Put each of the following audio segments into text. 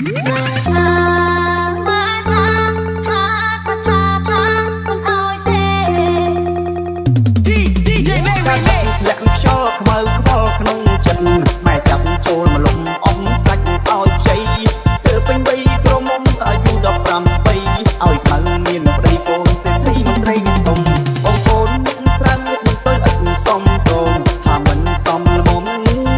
លាក់ខ្យល់ខ្មៅខ្វល់ក្នុងចិត្តម៉ែចាប់ចូលមកលំអមសាច់ឲ្យជ័យទើបពេញវ័យក្រមុំអាយុ15ឲ្យខ្មៅមានប្តីកូនសេដ្ឋីមន្ត្រីធំបងប្អូនមានស្រាំនឹងទៅឥតសំតងថាមិនសមល្មម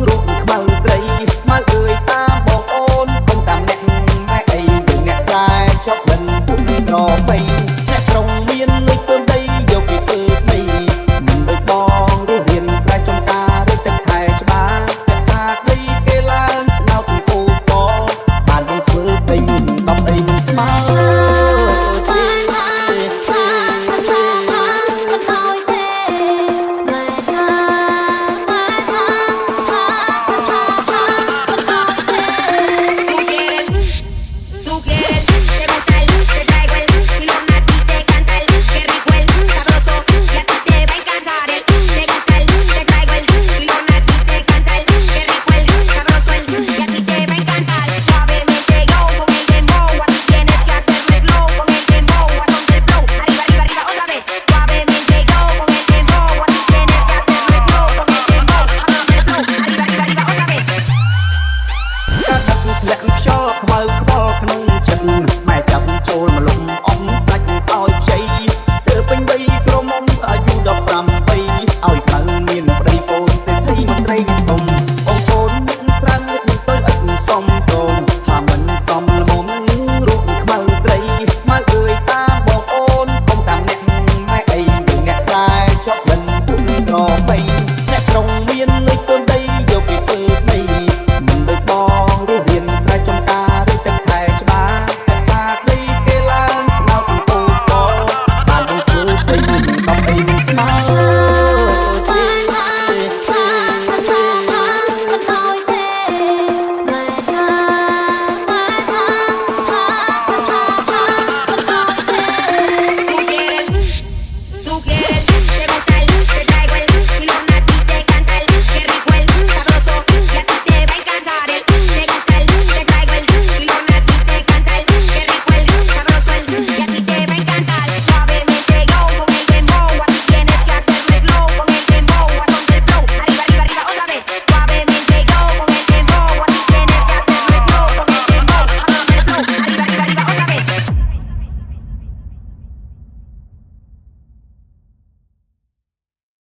រូបខ្មៅស្រីមកអើយតាមបងប្អូនកុំតាមអ្នកម៉ែអីយើងអ្នកស្រែចប់មិនពុំត្របីអ្នកក្រុងមានលុយទុនដីយកពីអើដីមិនដូចបងរៀនស្រែចំការឬទឹកខែច្បារអ្នកសាដីគេឡើងនៅពីគូស្បបានបងធ្វើពេញបំអីមិនស្មើលាក់ខ្យល់ខ្មៅខ្វ